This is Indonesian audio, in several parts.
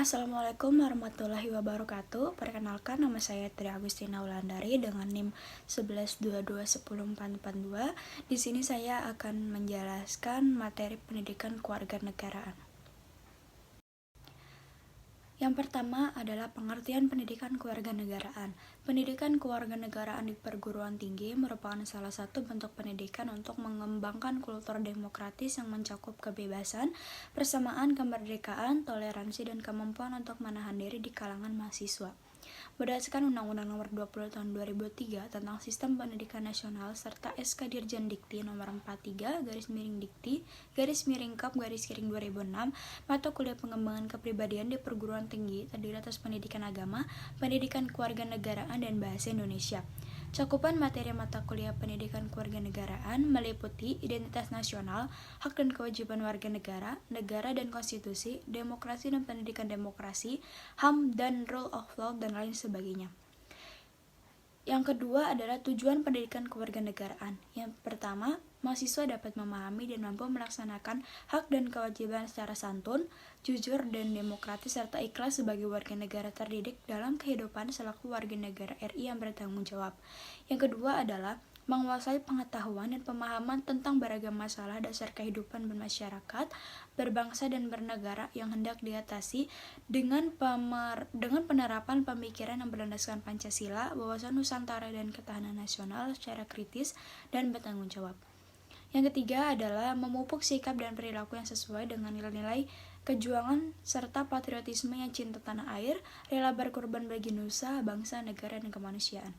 Assalamualaikum warahmatullahi wabarakatuh. Perkenalkan, nama saya Tri Agustina Wulandari dengan NIM 1122104442. Di sini saya akan menjelaskan materi pendidikan kewarganegaraan. Yang pertama adalah pengertian pendidikan kewarganegaraan. Pendidikan kewarganegaraan di perguruan tinggi merupakan salah satu bentuk pendidikan untuk mengembangkan kultur demokratis yang mencakup kebebasan, persamaan, kemerdekaan, toleransi, dan kemampuan untuk menahan diri di kalangan mahasiswa. Berdasarkan Undang-Undang Nomor 20 Tahun 2003 tentang Sistem Pendidikan Nasional serta SK Dirjen Dikti Nomor 43-Dikti-Kap-2006, mata kuliah pengembangan kepribadian di perguruan tinggi terdiri atas pendidikan agama, pendidikan kewarganegaraan, dan bahasa Indonesia. Cakupan materi mata kuliah pendidikan kewarganegaraan meliputi identitas nasional, hak dan kewajiban warga negara, negara dan konstitusi, demokrasi dan pendidikan demokrasi, HAM dan rule of law, dan lain sebagainya. Yang kedua adalah tujuan pendidikan kewarganegaraan. Yang pertama, mahasiswa dapat memahami dan mampu melaksanakan hak dan kewajiban secara santun, jujur, dan demokratis serta ikhlas sebagai warga negara terdidik dalam kehidupan selaku warga negara RI yang bertanggung jawab. Yang kedua adalah menguasai pengetahuan dan pemahaman tentang beragam masalah dasar kehidupan bermasyarakat, berbangsa, dan bernegara yang hendak diatasi dengan penerapan pemikiran yang berlandaskan Pancasila, wawasan Nusantara, dan ketahanan nasional secara kritis dan bertanggung jawab. Yang ketiga adalah memupuk sikap dan perilaku yang sesuai dengan nilai-nilai kejuangan serta patriotisme yang cinta tanah air, rela berkorban bagi nusa, bangsa, negara, dan kemanusiaan.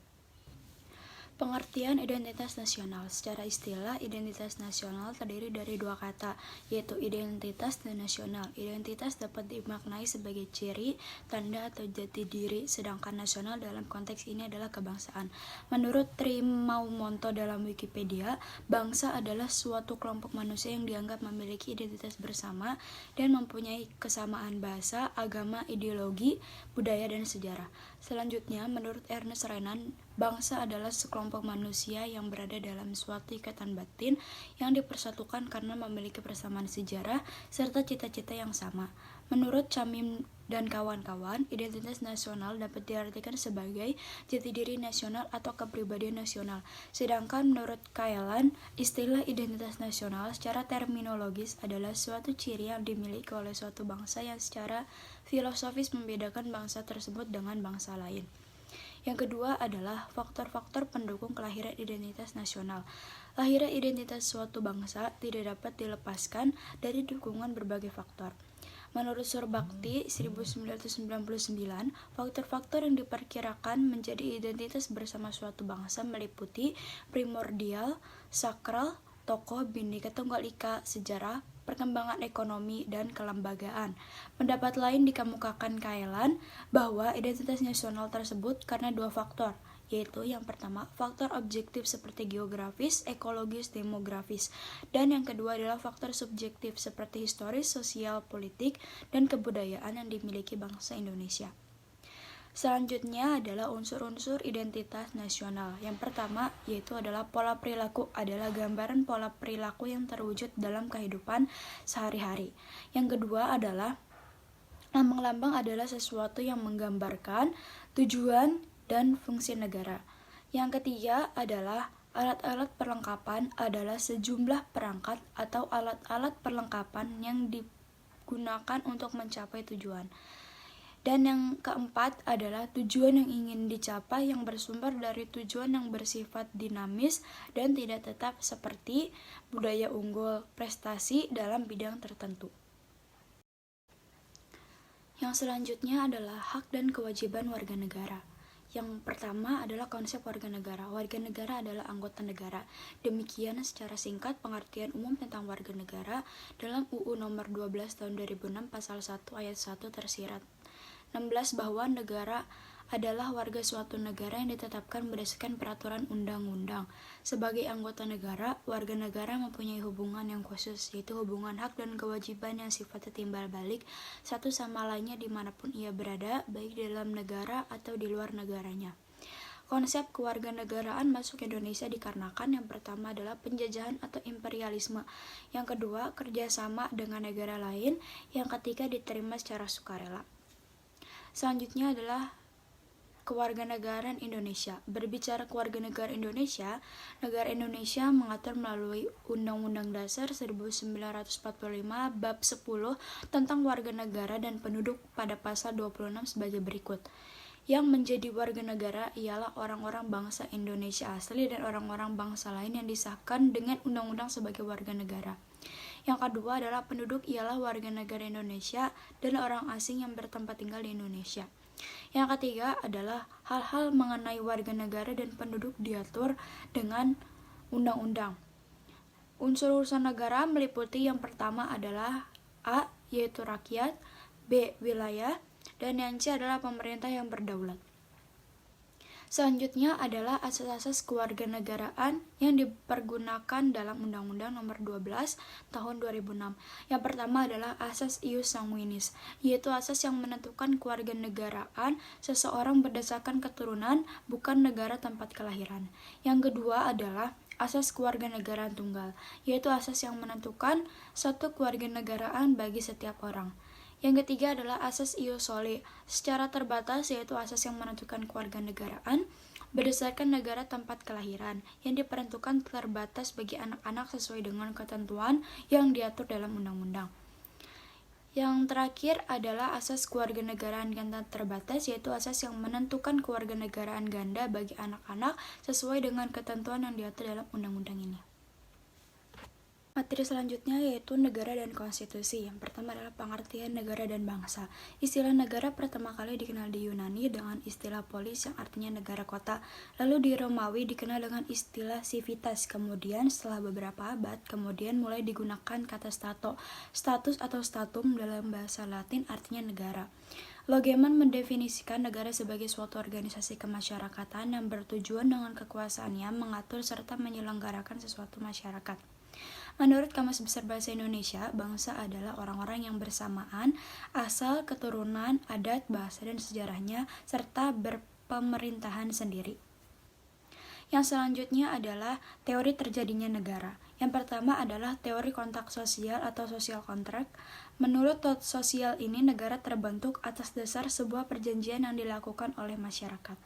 Pengertian identitas nasional. Secara istilah, identitas nasional terdiri dari dua kata, yaitu identitas dan nasional. Identitas dapat dimaknai sebagai ciri, tanda, atau jati diri, sedangkan nasional dalam konteks ini adalah kebangsaan. Menurut Trimaumonto dalam Wikipedia, bangsa adalah suatu kelompok manusia yang dianggap memiliki identitas bersama dan mempunyai kesamaan bahasa, agama, ideologi, budaya, dan sejarah. Selanjutnya, menurut Ernest Renan, bangsa adalah sekelompok manusia yang berada dalam suatu ikatan batin yang dipersatukan karena memiliki persamaan sejarah serta cita-cita yang sama. Menurut Camim dan kawan-kawan, identitas nasional dapat diartikan sebagai jati diri nasional atau kepribadian nasional. Sedangkan menurut Kaelan, istilah identitas nasional secara terminologis adalah suatu ciri yang dimiliki oleh suatu bangsa yang secara filosofis membedakan bangsa tersebut dengan bangsa lain. Yang kedua adalah faktor-faktor pendukung kelahiran identitas nasional. Lahirnya identitas suatu bangsa tidak dapat dilepaskan dari dukungan berbagai faktor. Menurut Surbakti 1999, faktor-faktor yang diperkirakan menjadi identitas bersama suatu bangsa meliputi primordial, sakral, tokoh, Bhinneka Tunggal Ika, sejarah, perkembangan ekonomi, dan kelembagaan. Pendapat lain dikemukakan Kaelan bahwa identitas nasional tersebut karena dua faktor, yaitu yang pertama, faktor objektif seperti geografis, ekologis, demografis, dan yang kedua adalah faktor subjektif seperti historis, sosial, politik, dan kebudayaan yang dimiliki bangsa Indonesia. Selanjutnya adalah unsur-unsur identitas nasional. Yang pertama yaitu adalah pola perilaku, adalah gambaran pola perilaku yang terwujud dalam kehidupan sehari-hari. Yang kedua adalah lambang-lambang adalah sesuatu yang menggambarkan tujuan dan fungsi negara. Yang ketiga adalah alat-alat perlengkapan, adalah sejumlah perangkat atau alat-alat perlengkapan yang digunakan untuk mencapai tujuan. Dan yang keempat adalah tujuan yang ingin dicapai yang bersumber dari tujuan yang bersifat dinamis dan tidak tetap seperti budaya unggul, prestasi dalam bidang tertentu. Yang selanjutnya adalah hak dan kewajiban warga negara. Yang pertama adalah konsep warga negara. Warga negara adalah anggota negara. Demikian secara singkat pengertian umum tentang warga negara dalam UU Nomor 12 Tahun 2006 Pasal 1 Ayat 1 tersirat 16 bahwa negara adalah warga suatu negara yang ditetapkan berdasarkan peraturan undang-undang. Sebagai anggota negara, warga negara mempunyai hubungan yang khusus, yaitu hubungan hak dan kewajiban yang sifatnya timbal balik satu sama lainnya dimanapun ia berada, baik di dalam negara atau di luar negaranya. Konsep kewarganegaraan masuk Indonesia dikarenakan yang pertama adalah penjajahan atau imperialisme, yang kedua kerjasama dengan negara lain, yang ketiga diterima secara sukarela. Selanjutnya adalah kewarganegaraan Indonesia. Berbicara kewarganegaraan Indonesia, negara Indonesia mengatur melalui Undang-Undang Dasar 1945 Bab 10 tentang warga negara dan penduduk pada pasal 26 sebagai berikut. Yang menjadi warga negara ialah orang-orang bangsa Indonesia asli dan orang-orang bangsa lain yang disahkan dengan undang-undang sebagai warga negara. Yang kedua adalah penduduk ialah warga negara Indonesia dan orang asing yang bertempat tinggal di Indonesia. Yang ketiga adalah hal-hal mengenai warga negara dan penduduk diatur dengan undang-undang. Unsur-unsur negara meliputi yang pertama adalah A, yaitu rakyat, B, wilayah, dan yang C adalah pemerintah yang berdaulat. Selanjutnya adalah asas-asas kewarganegaraan yang dipergunakan dalam Undang-Undang Nomor 12 Tahun 2006. Yang pertama adalah asas ius sanguinis, yaitu asas yang menentukan kewarganegaraan seseorang berdasarkan keturunan, bukan negara tempat kelahiran. Yang kedua adalah asas kewarganegaraan tunggal, yaitu asas yang menentukan satu kewarganegaraan bagi setiap orang. Yang ketiga adalah asas ius soli, secara terbatas, yaitu asas yang menentukan kewarganegaraan berdasarkan negara tempat kelahiran, yang diperuntukkan terbatas bagi anak-anak sesuai dengan ketentuan yang diatur dalam undang-undang. Yang terakhir adalah asas kewarganegaraan ganda terbatas, yaitu asas yang menentukan kewarganegaraan ganda bagi anak-anak sesuai dengan ketentuan yang diatur dalam undang-undang ini. Materi selanjutnya yaitu negara dan konstitusi. Yang pertama adalah pengertian negara dan bangsa. Istilah negara pertama kali dikenal di Yunani dengan istilah polis yang artinya negara kota. Lalu di Romawi dikenal dengan istilah civitas. Kemudian setelah beberapa abad, kemudian mulai digunakan kata status atau statum dalam bahasa Latin artinya negara. Logeman mendefinisikan negara sebagai suatu organisasi kemasyarakatan yang bertujuan dengan kekuasaannya mengatur serta menyelenggarakan sesuatu masyarakat. Menurut Kamus Besar Bahasa Indonesia, bangsa adalah orang-orang yang bersamaan, asal, keturunan, adat, bahasa, dan sejarahnya, serta berpemerintahan sendiri. Yang selanjutnya adalah teori terjadinya negara. Yang pertama adalah teori kontak sosial atau social contract. Menurut sosial ini, negara terbentuk atas dasar sebuah perjanjian yang dilakukan oleh masyarakat.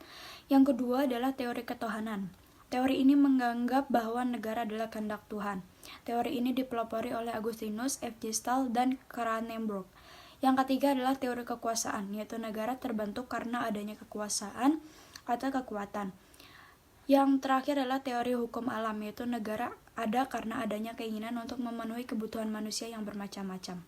Yang kedua adalah teori ketuhanan. Teori ini menganggap bahwa negara adalah kehendak Tuhan. Teori ini dipelopori oleh Agustinus, F. Gestal, dan Kranenburg. Yang ketiga adalah teori kekuasaan, yaitu negara terbentuk karena adanya kekuasaan atau kekuatan. Yang terakhir adalah teori hukum alam, yaitu negara ada karena adanya keinginan untuk memenuhi kebutuhan manusia yang bermacam-macam.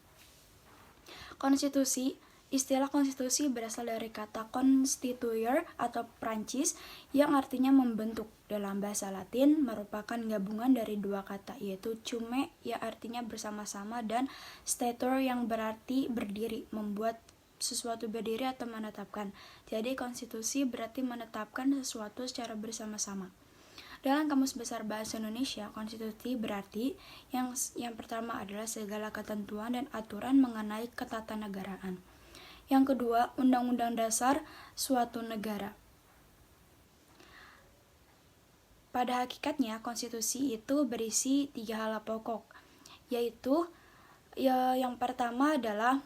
Konstitusi. Istilah konstitusi berasal dari kata constituere atau Prancis yang artinya membentuk. Dalam bahasa Latin merupakan gabungan dari dua kata, yaitu cume yang artinya bersama-sama dan stator yang berarti berdiri, membuat sesuatu berdiri atau menetapkan. Jadi konstitusi berarti menetapkan sesuatu secara bersama-sama. Dalam Kamus Besar Bahasa Indonesia, konstitusi berarti yang pertama adalah segala ketentuan dan aturan mengenai ketatanegaraan. Yang kedua, Undang-Undang Dasar suatu negara. Pada hakikatnya, konstitusi itu berisi 3 hal pokok, yaitu yang pertama adalah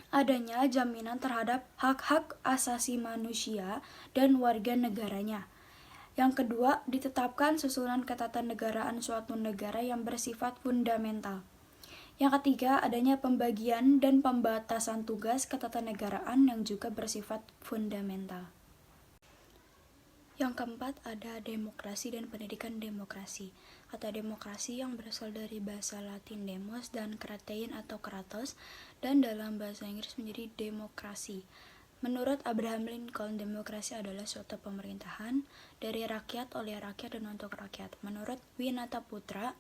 adanya jaminan terhadap hak-hak asasi manusia dan warga negaranya. Yang kedua, ditetapkan susunan ketatanegaraan suatu negara yang bersifat fundamental. Yang ketiga, adanya pembagian dan pembatasan tugas ketatanegaraan yang juga bersifat fundamental. Yang keempat, ada demokrasi dan pendidikan demokrasi. Kata demokrasi yang berasal dari bahasa Latin demos dan kratein atau kratos, dan dalam bahasa Inggris menjadi demokrasi. Menurut Abraham Lincoln, demokrasi adalah suatu pemerintahan dari rakyat, oleh rakyat, dan untuk rakyat. Menurut Winata Putra,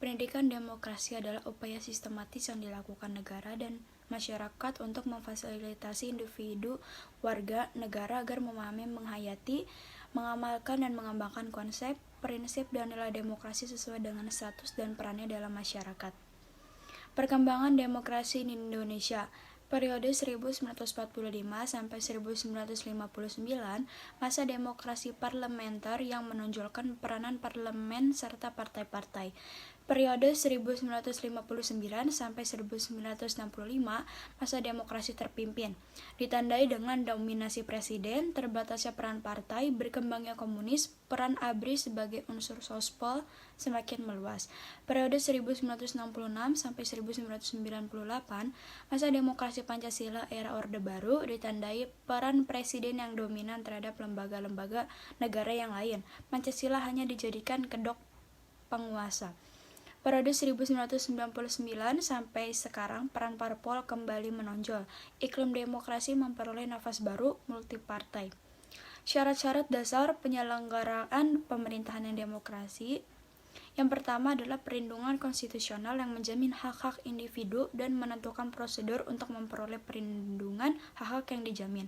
pendidikan demokrasi adalah upaya sistematis yang dilakukan negara dan masyarakat untuk memfasilitasi individu, warga, negara agar memahami, menghayati, mengamalkan, dan mengembangkan konsep, prinsip, dan nilai demokrasi sesuai dengan status dan perannya dalam masyarakat. Perkembangan demokrasi di Indonesia. Periode 1945 sampai 1959, masa demokrasi parlementer yang menonjolkan peranan parlemen serta partai-partai. Periode 1959 sampai 1965, masa demokrasi terpimpin, ditandai dengan dominasi presiden, terbatasnya peran partai, berkembangnya komunis, peran ABRI sebagai unsur sospol semakin meluas. Periode 1966 sampai 1998, masa demokrasi Pancasila era Orde Baru, ditandai peran presiden yang dominan terhadap lembaga-lembaga negara yang lain. Pancasila hanya dijadikan kedok penguasa. Periode 1999 sampai sekarang, peran parpol kembali menonjol. Iklim demokrasi memperoleh nafas baru, multipartai. Syarat-syarat dasar penyelenggaraan pemerintahan yang demokrasi. Yang pertama adalah perlindungan konstitusional yang menjamin hak-hak individu dan menentukan prosedur untuk memperoleh perlindungan hak-hak yang dijamin.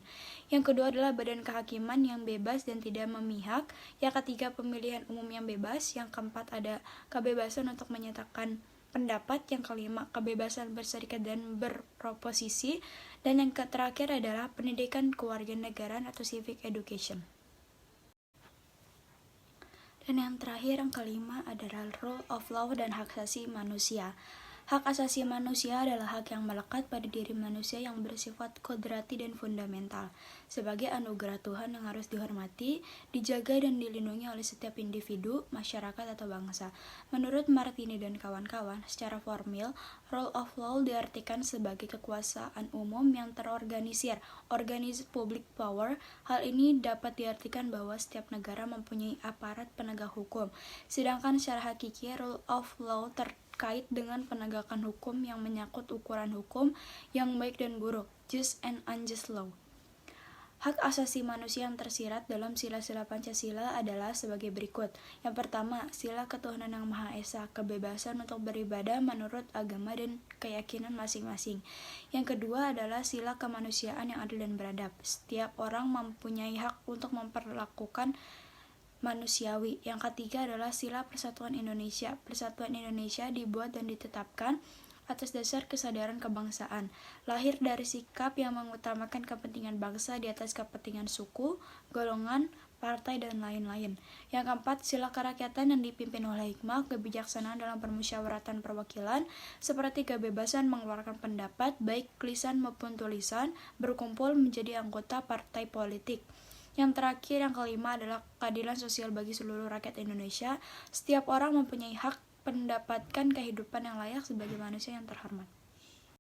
Yang kedua adalah badan kehakiman yang bebas dan tidak memihak. Yang ketiga, pemilihan umum yang bebas. Yang keempat, ada kebebasan untuk menyatakan pendapat. Yang kelima, kebebasan berserikat dan berproposisi. Dan yang terakhir adalah pendidikan kewarganegaraan atau civic education. Dan yang terakhir, yang kelima adalah rule of law dan hak asasi manusia. Hak asasi manusia adalah hak yang melekat pada diri manusia yang bersifat kodrati dan fundamental, sebagai anugerah Tuhan yang harus dihormati, dijaga dan dilindungi oleh setiap individu, masyarakat atau bangsa. Menurut Martini dan kawan-kawan, secara formil, rule of law diartikan sebagai kekuasaan umum yang terorganisir, organized public power. Hal ini dapat diartikan bahwa setiap negara mempunyai aparat penegak hukum, sedangkan secara hakiki rule of law terkait dengan penegakan hukum yang menyangkut ukuran hukum yang baik dan buruk, just and unjust law. Hak asasi manusia yang tersirat dalam sila-sila Pancasila adalah sebagai berikut. Yang pertama, sila ketuhanan yang Maha Esa, kebebasan untuk beribadah menurut agama dan keyakinan masing-masing. Yang kedua adalah sila kemanusiaan yang adil dan beradab. Setiap orang mempunyai hak untuk memperlakukan manusiawi. Yang ketiga adalah sila Persatuan Indonesia. Persatuan Indonesia dibuat dan ditetapkan atas dasar kesadaran kebangsaan, lahir dari sikap yang mengutamakan kepentingan bangsa di atas kepentingan suku, golongan, partai, dan lain-lain. Yang keempat, sila kerakyatan yang dipimpin oleh hikmah, kebijaksanaan dalam permusyawaratan perwakilan, seperti kebebasan mengeluarkan pendapat, baik lisan maupun tulisan, berkumpul menjadi anggota partai politik. Yang terakhir, yang kelima adalah keadilan sosial bagi seluruh rakyat Indonesia. Setiap orang mempunyai hak mendapatkan kehidupan yang layak sebagai manusia yang terhormat.